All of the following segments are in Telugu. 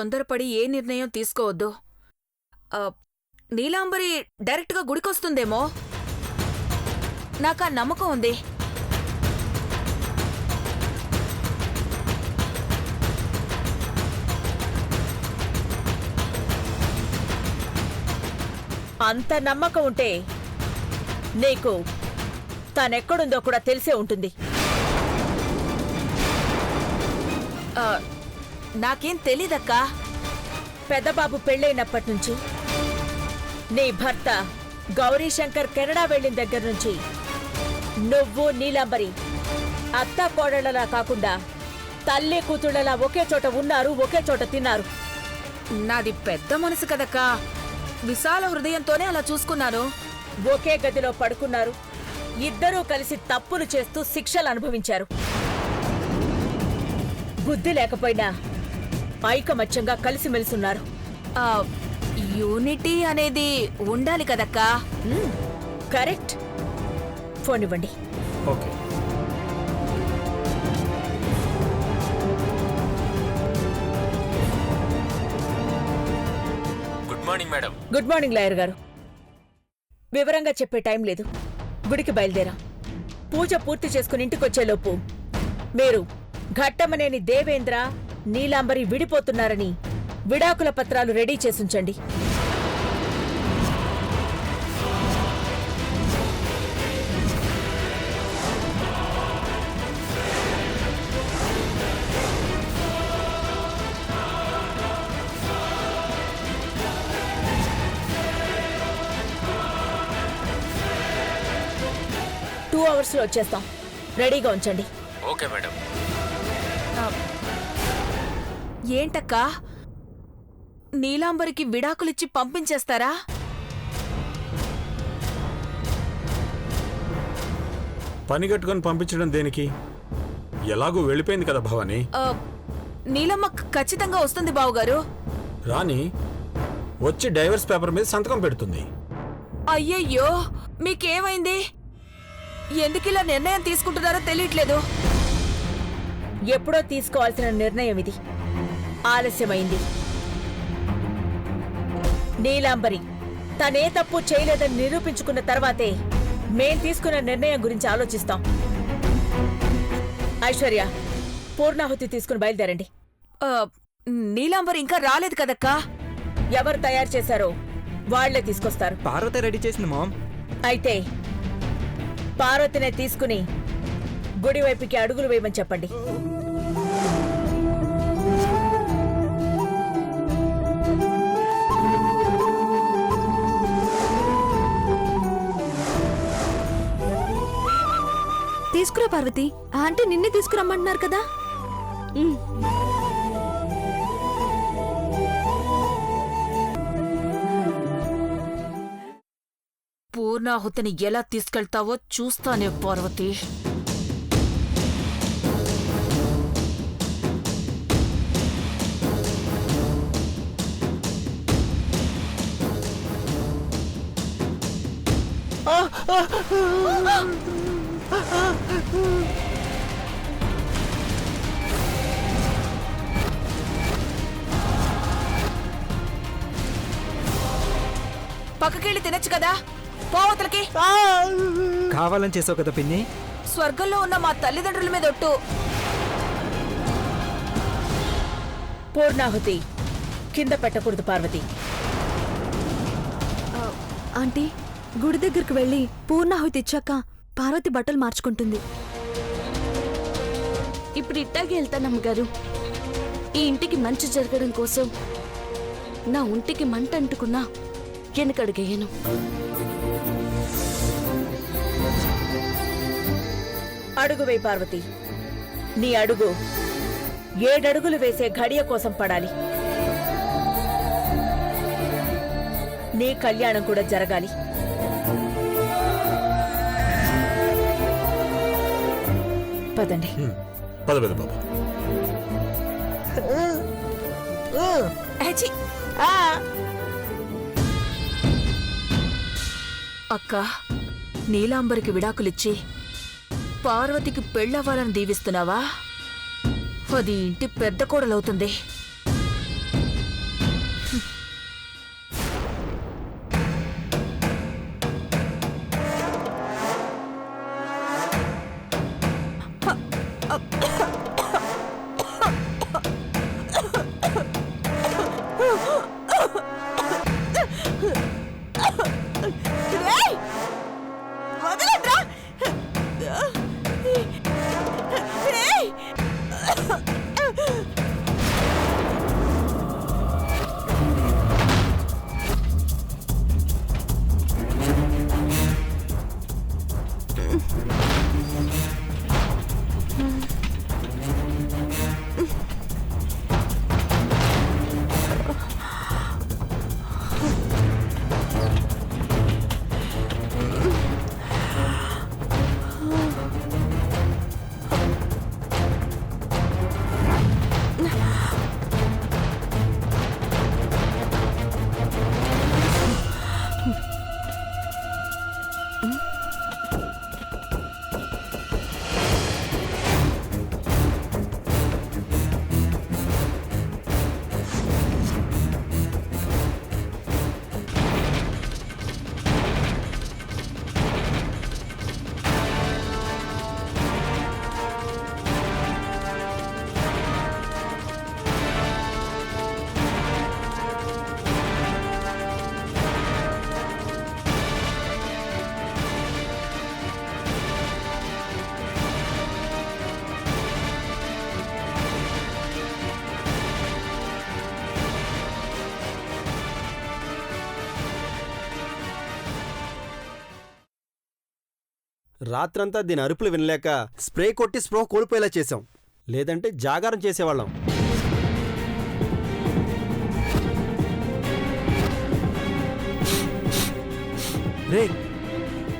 తొందరపడి ఏ నిర్ణయం తీసుకోవద్దు. నీలాంబరి డైరెక్ట్గా గుడికొస్తుందేమో. నాకా నమ్మకం ఉంది. అంత నమ్మకం ఉంటే నీకు తానెక్కడుందో కూడా తెలిసే ఉంటుంది. నాకేం తెలీదక్కా. పెద్దబాబు పెళ్ళైనప్పటి నుంచి నీ భర్త గౌరీశంకర్ కెనడా వెళ్ళిన దగ్గర నుంచి నువ్వు నీలాంబరి అత్తా కోడళ్లలా కాకుండా తల్లి కూతుళ్లలా ఒకే చోట ఉన్నారు, ఒకే చోట తిన్నారు. నాది పెద్ద మనసు కదక్కా. విశాల హృదయంతోనే అలా చూసుకున్నాను. ఒకే గదిలో పడుకున్నారు. ఇద్దరూ కలిసి తప్పులు చేస్తూ శిక్షలు అనుభవించారు. బుద్ధి లేకపోయినా ఐకమత్యంగా కలిసిమెలిసున్నారు. యూనిటీ అనేది ఉండాలి కదక్కా. కరెక్ట్. ఫోన్ ఇవ్వండి. Okay. Good morning madam. Good morning lawyer గారు. వివరంగా చెప్పే టైం లేదు. గుడికి బయలుదేరా. పూజ పూర్తి చేసుకుని ఇంటికొచ్చేలోపు మీరు ఘట్టమనేని దేవేంద్ర, నీలాంబరి విడిపోతున్నారని విడాకుల పత్రాలు రెడీ చేసుంచండి. టూ అవర్స్లో వచ్చేస్తాం. రెడీగా ఉంచండి. Okay madam. ఏంటక్కా, నీలాంబరికి విడాకులిచ్చి పంపించేస్తారా? పని కట్టుకొని పంపించడం దేనికి? ఎలాగూ వెళ్ళిపోయింది కదా భవాని. నీలమ్మ ఖచ్చితంగా వస్తుంది బావుగారు. రాని వచ్చి డైవర్స్ పేపర్ మీద సంతకం పెడుతుంది. అయ్యయ్యో, మీకేమైంది? ఎందుకిలా నిర్ణయం తీసుకుంటున్నారో తెలియట్లేదు. ఎప్పుడో తీసుకోవాల్సిన నిర్ణయం ఇది. ఆలస్యమైంది. నీలాంబరి తనే తప్పు చేయలేదని నిరూపించుకున్న తర్వాతే మేం తీసుకున్న నిర్ణయం గురించి ఆలోచిస్తాం. ఐశ్వర్య, పూర్ణాహుతి తీసుకుని బయలుదేరండి. నీలాంబరి ఇంకా రాలేదు కదక్కా. ఎవరు తయారు చేశారో వాళ్లే తీసుకొస్తారు. పార్వతి రెడీ చేసింది మామ్. అయితే పార్వతినే తీసుకుని గుడివైపుకి అడుగులు వేయమని చెప్పండి. తీసుకురా పార్వతి. ఆంటీ నిన్నే తీసుకురమ్మంటున్నారు కదా. పూర్ణాహుతిని ఎలా తీసుకెళ్తావో చూస్తానే పార్వతి. పక్కకెళ్ళి తినచ్చు కదా. పోవతలకి. కావాలని చేసావు కదా పిన్ని. స్వర్గంలో ఉన్న మా తల్లిదండ్రుల మీద ఒట్టు. పూర్ణాహుతి కింద పెట్టకూడదు పార్వతి. ఆంటీ, గుడి దగ్గరికి వెళ్ళి పూర్ణాహుతి ఇచ్చాక పార్వతి బట్టలు మార్చుకుంటుంది. ఇప్పుడు ఇట్టాగే వెళ్తానమ్మగారు. ఈ ఇంటికి మంచి జరగడం కోసం నా ఒంటికి మంట అంటుకున్నా వెనకడుగేయను. అడుగు వేయి పార్వతి. నీ అడుగు 7 అడుగులు వేసే ఘడియ కోసం పడాలి. నీ కళ్యాణం కూడా జరగాలి. పదండి. పద పద బాబా. అక్క, నీలాంబరికి విడాకులిచ్చి పార్వతికి పెళ్ళవ్వాలని దీవిస్తున్నావా? అది ఇంటి పెద్ద కోడలవుతుంది. రాత్రంతా దీని అరుపులు వినలేక స్ప్రే కొట్టి స్ప్రో కోల్పోయేలా చేశాం. లేదంటే జాగారం చేసేవాళ్ళం. రే,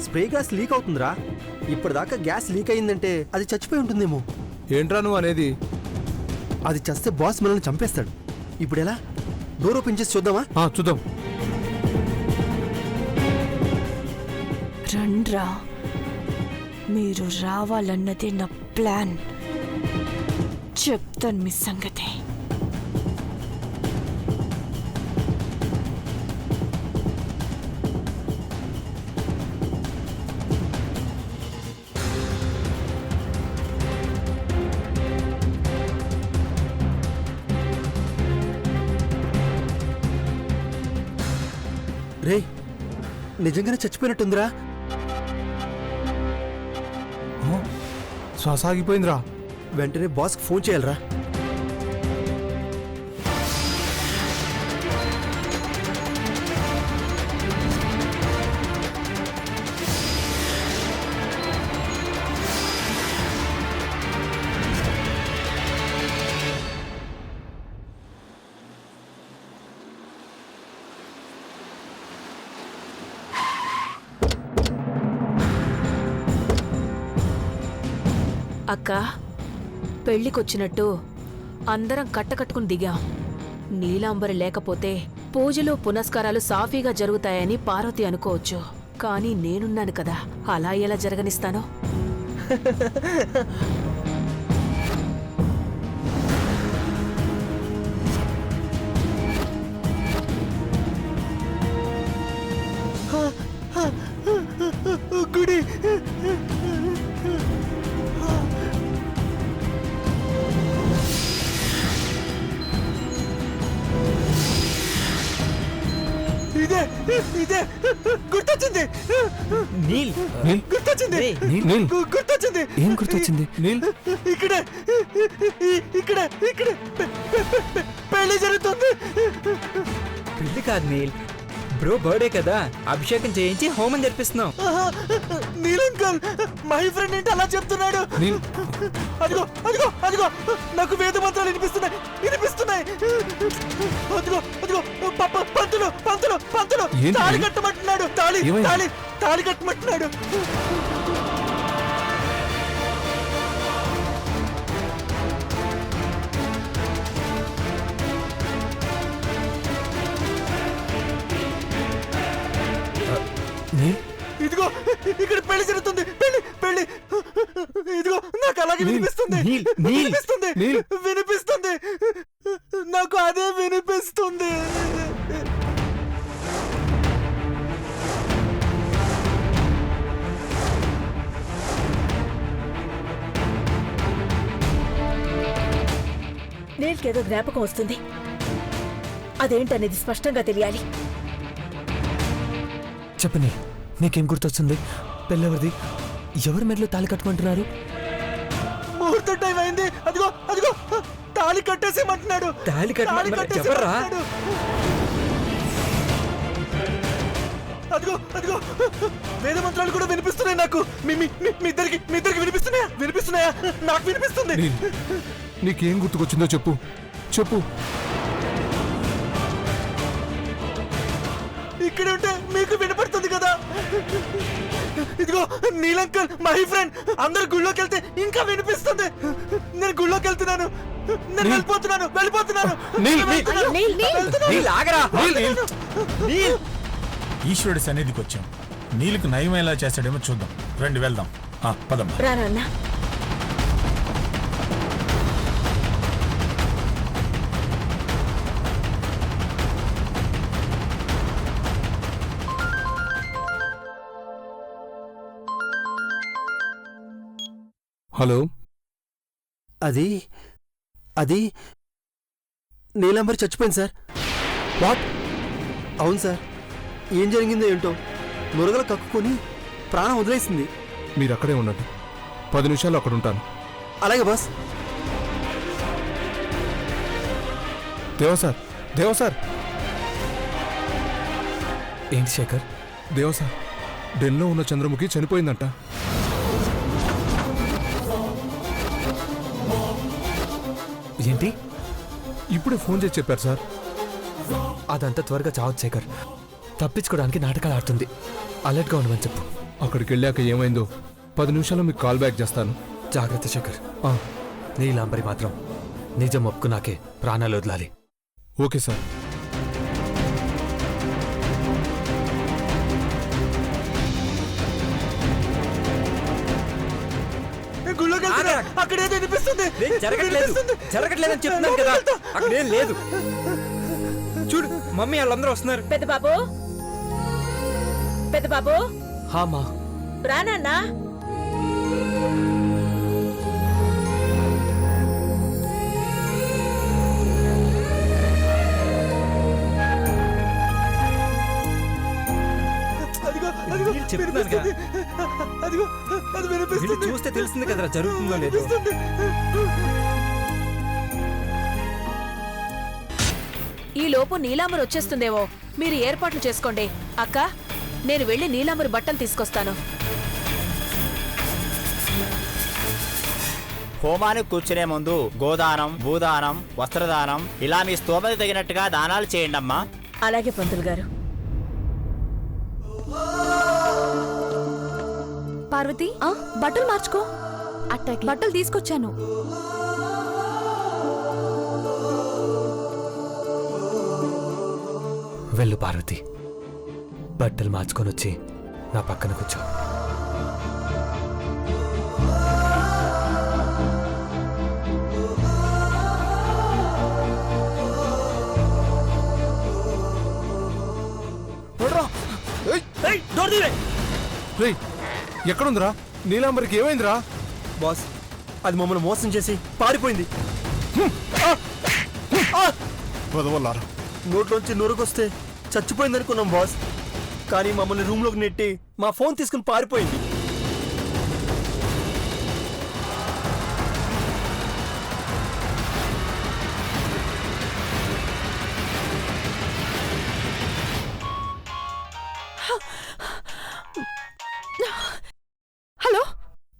స్ప్రే గ్యాస్ లీక్ అవుతుందిరా. ఇప్పటిదాకా గ్యాస్ లీక్ అయిందంటే అది చచ్చిపోయి ఉంటుందేమో. ఏంట్రా నువ్వు అనేది? అది చస్తే బాస్ మనల్ని చంపేస్తాడు. ఇప్పుడు ఎలా? డోర్ ఓపెన్ చేసి చూద్దామా? చూద్దాం. రండ్రా, మీరు రావాలన్నదే నా ప్లాన్. చెప్తాను మీ సంగతి. రే, నిజంగానే చచ్చిపోయినట్టుందిరా. శ్వాస ఆగిపోయిందిరా. వెంటనే బాస్కి ఫోన్ చేయాలరా. అక్క, పెళ్లికొచ్చినట్టు అందరం కట్టకట్టుకుని దిగాం. నీలాంబరి లేకపోతే పూజలు పునస్కారాలు సాఫీగా జరుగుతాయని పార్వతి అనుకోవచ్చు. కానీ నేనున్నాను కదా, అలా ఎలా జరగనిస్తాను? గుడి ఇదే ఇదే గుర్తొచ్చింది. నీల్, గుర్తొచ్చింది. గుర్తొచ్చింది. ఏం గుర్తొచ్చింది? నీల్, ఇక్కడే ఇక్కడే ఇక్కడే పెళ్లి జరుగుతుంది. పెళ్లి కాదు నీల్, బ్రో బర్త్డే కదా, అభిషేకం చేయించి హోమం జరిపిస్తున్నాం. నీలంకల్, మై ఫ్రెండ్ ఏంటి అలా చెప్తున్నాడు? అదిగో అదిగో అదిగో, నాకు వేద మంత్రాలు వినిపిస్తున్నాయి. అదిగో అదిగో, పంతులు పంతులు పంతులు తాళి కట్టమంటున్నాడు. తాళి కట్టమంటున్నాడు. ఇదిగో ఇక్కడ పెళ్లి జరుగుతుంది. పెళ్లి పెళ్లి. ఇదిగో నాకు అలాగే వినిపిస్తుంది. వినిపిస్తుంది. నాకు అదే వినిపిస్తుంది. నీల్కేదో జ్ఞాపకం వస్తుంది. అదేంటనేది స్పష్టంగా తెలియాలి. చెప్పని, నీకేం గుర్తొస్తుంది? పెళ్ళెవరిది? ఎవరి మెడలో తాళి కట్టుకుంటున్నారు? ముహూర్తం టైం అయింది. అదిగో అదిగో, తాళి కట్టేసేమంటున్నాడు. తాళి కట్టేసేమంటున్నాడు. అదిగో అదిగో వేద మంత్రాలు కూడా వినిపిస్తున్నాయి నాకు. మీ ఇద్దరికి వినిపిస్తున్నాయా? నాకు వినిపిస్తుంది. నీకేం గుర్తుకొచ్చిందో చెప్పు చెప్పు. ఇక్కడ ఉంటే మీకు వినపడుతుంది కదా. ఇదిగో నీలంకల్ మై ఫ్రెండ్ అందరు గుళ్ళోకి వెళ్తే ఇంకా వినిపిస్తుంది. నేను గుళ్ళోకి వెళ్తున్నాను. నేను వెళ్ళిపోతున్నాను. ఈశ్వరుడి సన్నిధికి వచ్చాం. నీళ్ళకి నయం ఎలా చేస్తాడేమో చూద్దాం. రండి వెళ్దాం. పదమ్మా. రానన్నా. హలో, అది నీలంబరి చచ్చిపోయింది సార్. వాట్? అవును సార్. ఏం జరిగిందో ఏంటో మురగలు కక్కుకొని ప్రాణం వదిలేసింది. మీరు అక్కడే ఉండండి, 10 నిమిషాలు అక్కడ ఉంటాను. అలాగే బాస్. దేవసార్. ఏంటి శేఖర్? దేవసార్, డెన్లో ఉన్న చంద్రముఖి చనిపోయిందంట. ఏంటి? ఇప్పుడే ఫోన్ చేసి చెప్పారు సార్. అదంతా త్వరగా చావచ్చు శేఖర్. తప్పించుకోవడానికి నాటకాలు ఆడుతుంది. అలర్ట్గా ఉండమని చెప్పు. అక్కడికి వెళ్ళాక ఏమైందో 10 నిమిషాల్లో మీకు కాల్ బ్యాక్ చేస్తాను. జాగ్రత్త శేఖర్. నీలాంబరి మాత్రం నిజం ఒప్పుకున్నాకే ప్రాణాలు వదలాలి. Okay sir. అక్కడేదో వినిపిస్తుంది. జరగట్లేదని చెప్తున్నాను కదా. అక్కడేం లేదు. చూడు, మమ్మీ వాళ్ళందరూ వస్తున్నారు. పెద్ద బాబు హామా, రానన్నా. చెప్తున్నాను కదా. వీళ్ళు చూస్తే తెలిసింది కదరా జరుగుతుందో లేదు. ఈ లోపు నీలాంబరి వచ్చేస్తుందేమో. మీరు ఏర్పాట్లు చేసుకోండి. అక్క, నేను వెళ్ళి నీలాంబరి బట్టలు తీసుకొస్తాను. హోమానికి కూర్చునే ముందు గోదానం, భూదానం, వస్త్రదానం ఇలా మీ స్తోమత తగినట్టుగా దానాలు చేయండి అమ్మా. అలాగే పంతులు గారు. పార్వతి, బట్టలు మార్చుకో. అట్టాకి బట్టలు తీసుకొచ్చాను. వెళ్ళు పార్వతి, బట్టలు మార్చుకొని వచ్చి నా పక్కన కూర్చో. ఎక్కడుందిరా నీలాంబరికి? ఏమైందిరా? బాస్, అది మమ్మల్ని మోసం చేసి పారిపోయింది. నోట్లోంచి నొరగొస్తే చచ్చిపోయిందనుకున్నాం బాస్. కానీ మమ్మల్ని రూమ్లోకి నెట్టి మా ఫోన్ తీసుకుని పారిపోయింది.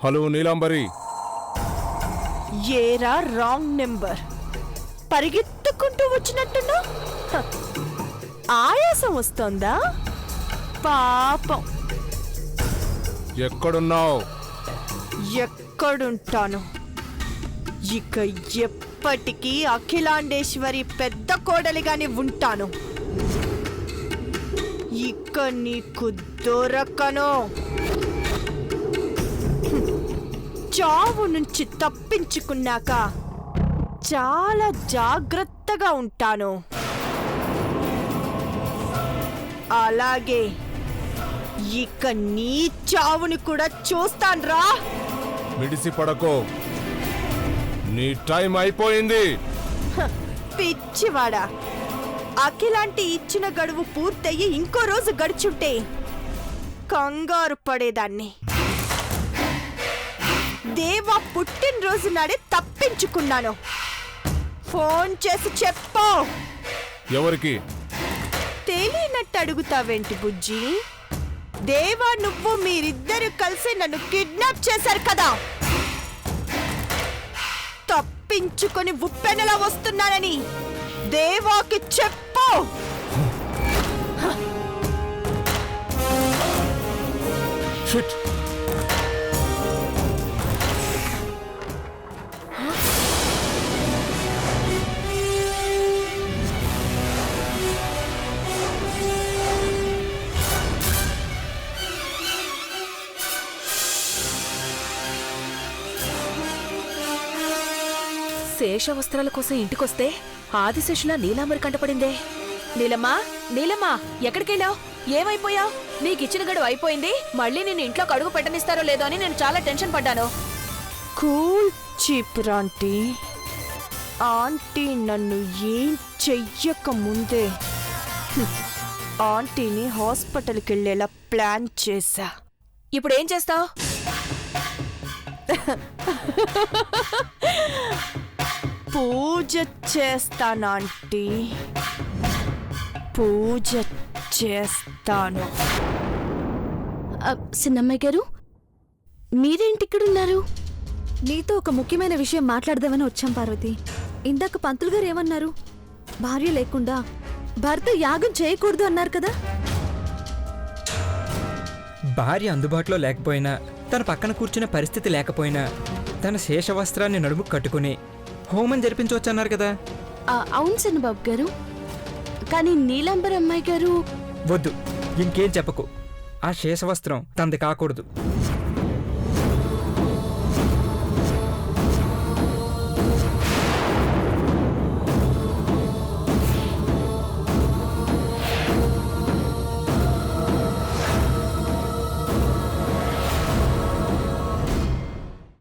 హలో నీలాంబరి. ఏరా రాంగ్ నెంబర్. పరిగెత్తుకుంటూ వచ్చినట్టున్నా. ఆయాసం వస్తోందా? పాపం. ఎక్కడున్నావు? ఎక్కడుంటాను? ఇక ఎప్పటికీ అఖిలాండేశ్వరి పెద్ద కోడలిగానే ఉంటాను. ఇక నీకు దొరకను. చావు నుంచి తప్పించుకున్నాక చాలా జాగ్రత్తగా ఉంటాను. అలాగే ఇక నీ చావుని కూడా చూస్తాన్రా. మిడిసి పడకో, నీ టైం అయిపోయింది. పిచ్చివాడా, అఖిలాంటి ఇచ్చిన గడువు పూర్తయ్యి ఇంకో రోజు గడుచుంటే కంగారు పడేదాన్ని. దేవా పుట్టినరోజు నాడే తప్పించుకున్నాను. ఫోన్ చేసి చెప్పు. ఎవరికి? తెలియనట్టు అడుగుతావేంటి బుజ్జి? దేవా నువ్వు మీరిద్దరు కలిసి నన్ను కిడ్నాప్ చేశారు కదా, తప్పించుకొని ఉప్పెనలా వస్తున్నానని దేవాకి చెప్పు. షిట్. శేష వస్త్రాల కోసం ఇంటికొస్తే ఆదిశేషులా నీలాంబరి కంటపడిందే. నీలమ్మా, నీలమ్మా, ఎక్కడికెళ్ళావు? ఏమైపోయావు? నీకిచ్చిన గడువు అయిపోయింది. మళ్ళీ నేను ఇంట్లో అడుగు పెట్టనిస్తారో లేదో అని నేను చాలా టెన్షన్ పడ్డాను. Cool చీపురా aunty. ఆంటీ నన్ను ఏం చెయ్యక ముందే ఆంటీని హాస్పిటల్కి వెళ్ళేలా ప్లాన్ చేశా. ఇప్పుడేం చేస్తావు? పూజ చేస్తాను ఆంటీ, పూజ చేస్తాను. చిన్నమ్మాయి గారు, మీరేంటి ఇక్కడున్నారు? నీతో ఒక ముఖ్యమైన విషయం మాట్లాడదామని వచ్చాం పార్వతి. ఇందాక పంతులు గారు ఏమన్నారు? భార్య లేకుండా భర్త యాగం చేయకూడదు అన్నారు కదా. భార్య అందుబాటులో లేకపోయినా, తన పక్కన కూర్చునే పరిస్థితి లేకపోయినా, తన శేషవస్త్రాన్ని నడుము కట్టుకుని హోమం జరిపించవచ్చు అన్నారు కదా. అవును చిన్నబాబు గారు, కానీ నీలాంబర్ అమ్మాయి గారు. వద్దు, ఇంకేం చెప్పకు. ఆ శేషవస్త్రం తనది కాకూడదు.